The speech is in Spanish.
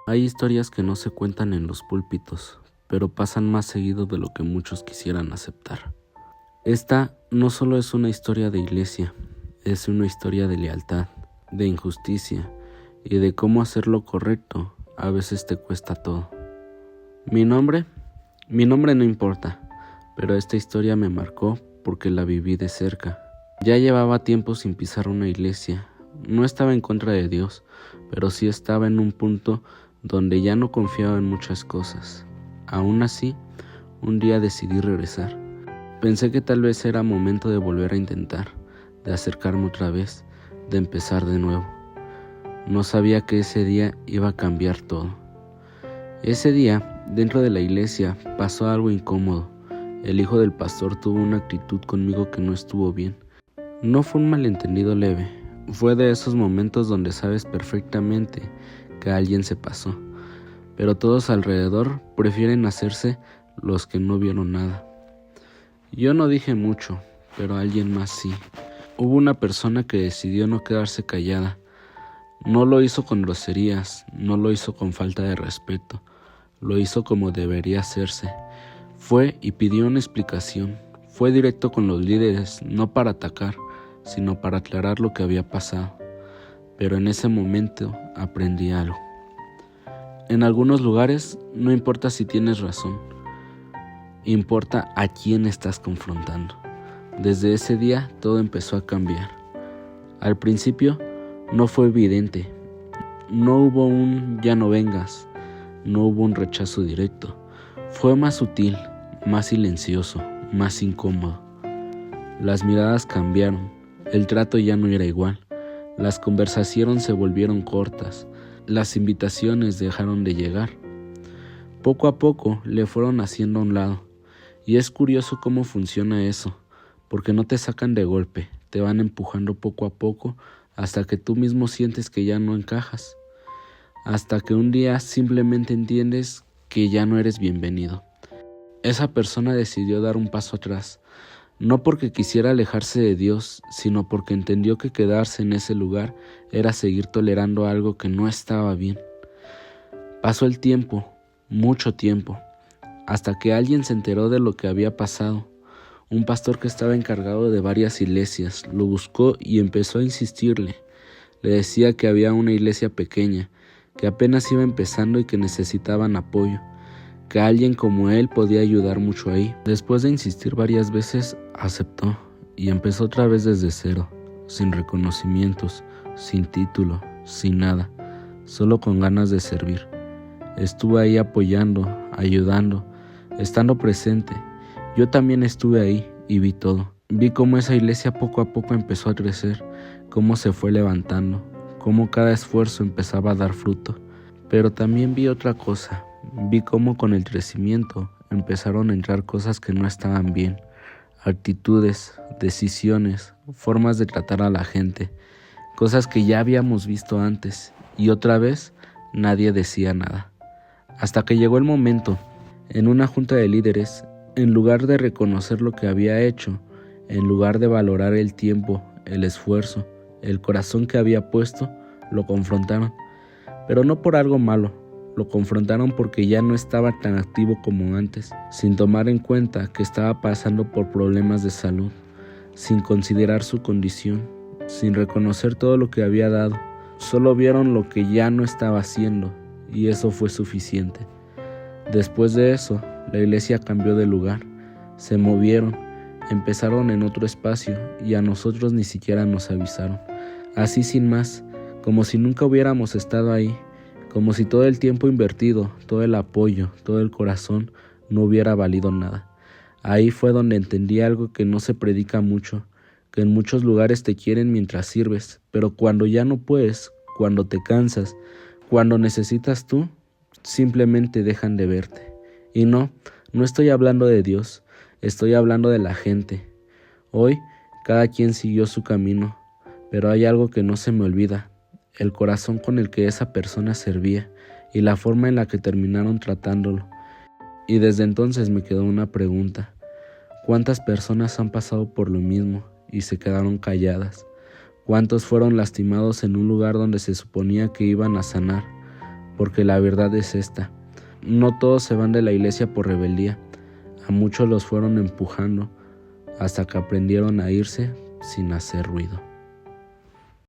Hay historias que no se cuentan en los púlpitos, pero pasan más seguido de lo que muchos quisieran aceptar. Esta no solo es una historia de iglesia, es una historia de lealtad, de injusticia y de cómo hacer lo correcto a veces te cuesta todo. Mi nombre no importa, pero esta historia me marcó porque la viví de cerca. Ya llevaba tiempo sin pisar una iglesia. No estaba en contra de Dios, pero sí estaba en un punto donde ya no confiaba en muchas cosas. Aún así, un día decidí regresar. Pensé que tal vez era momento de volver a intentar, de acercarme otra vez, de empezar de nuevo. No sabía que ese día iba a cambiar todo. Ese día, dentro de la iglesia, pasó algo incómodo. El hijo del pastor tuvo una actitud conmigo que no estuvo bien. No fue un malentendido leve, fue de esos momentos donde sabes perfectamente que alguien se pasó, pero todos alrededor prefieren hacerse los que no vieron nada. Yo no dije mucho, pero alguien más sí. Hubo una persona que decidió no quedarse callada. No lo hizo con groserías, no lo hizo con falta de respeto, lo hizo como debería hacerse. Fue y pidió una explicación. Fue directo con los líderes, no para atacar, sino para aclarar lo que había pasado. Pero en ese momento aprendí algo. En algunos lugares no importa si tienes razón, importa a quién estás confrontando. Desde ese día todo empezó a cambiar. Al principio no fue evidente, no hubo un ya no vengas, no hubo un rechazo directo. Fue más sutil, más silencioso, más incómodo. Las miradas cambiaron, el trato ya no era igual, las conversaciones se volvieron cortas, las invitaciones dejaron de llegar. Poco a poco le fueron haciendo a un lado, y es curioso cómo funciona eso, porque no te sacan de golpe, te van empujando poco a poco hasta que tú mismo sientes que ya no encajas, hasta que un día simplemente entiendes que ya no eres bienvenido. Esa persona decidió dar un paso atrás, no porque quisiera alejarse de Dios, sino porque entendió que quedarse en ese lugar era seguir tolerando algo que no estaba bien. Pasó el tiempo, mucho tiempo, hasta que alguien se enteró de lo que había pasado. Un pastor que estaba encargado de varias iglesias lo buscó y empezó a insistirle. Le decía que había una iglesia pequeña, que apenas iba empezando y que necesitaban apoyo, que alguien como él podía ayudar mucho ahí. Después de insistir varias veces, aceptó y empezó otra vez desde cero, sin reconocimientos, sin título, sin nada, solo con ganas de servir. Estuve ahí apoyando, ayudando, estando presente. Yo también estuve ahí y vi todo. Vi cómo esa iglesia poco a poco empezó a crecer, cómo se fue levantando, cómo cada esfuerzo empezaba a dar fruto. Pero también vi otra cosa. Vi cómo con el crecimiento empezaron a entrar cosas que no estaban bien, actitudes, decisiones, formas de tratar a la gente, cosas que ya habíamos visto antes y otra vez nadie decía nada. Hasta que llegó el momento, en una junta de líderes, en lugar de reconocer lo que había hecho, en lugar de valorar el tiempo, el esfuerzo, el corazón que había puesto, lo confrontaron, pero no por algo malo. Lo confrontaron porque ya no estaba tan activo como antes, sin tomar en cuenta que estaba pasando por problemas de salud, sin considerar su condición, sin reconocer todo lo que había dado. Solo vieron lo que ya no estaba haciendo, y eso fue suficiente. Después de eso, la iglesia cambió de lugar, se movieron, empezaron en otro espacio y a nosotros ni siquiera nos avisaron. Así sin más, como si nunca hubiéramos estado ahí. Como si todo el tiempo invertido, todo el apoyo, todo el corazón no hubiera valido nada. Ahí fue donde entendí algo que no se predica mucho, que en muchos lugares te quieren mientras sirves, pero cuando ya no puedes, cuando te cansas, cuando necesitas tú, simplemente dejan de verte. Y no estoy hablando de Dios, estoy hablando de la gente. Hoy, cada quien siguió su camino, pero hay algo que no se me olvida. El corazón con el que esa persona servía y la forma en la que terminaron tratándolo. Y desde entonces me quedó una pregunta: ¿cuántas personas han pasado por lo mismo y se quedaron calladas? ¿Cuántos fueron lastimados en un lugar donde se suponía que iban a sanar? porque la verdad es esta: no todos se van de la iglesia por rebeldía, a muchos los fueron empujando hasta que aprendieron a irse sin hacer ruido.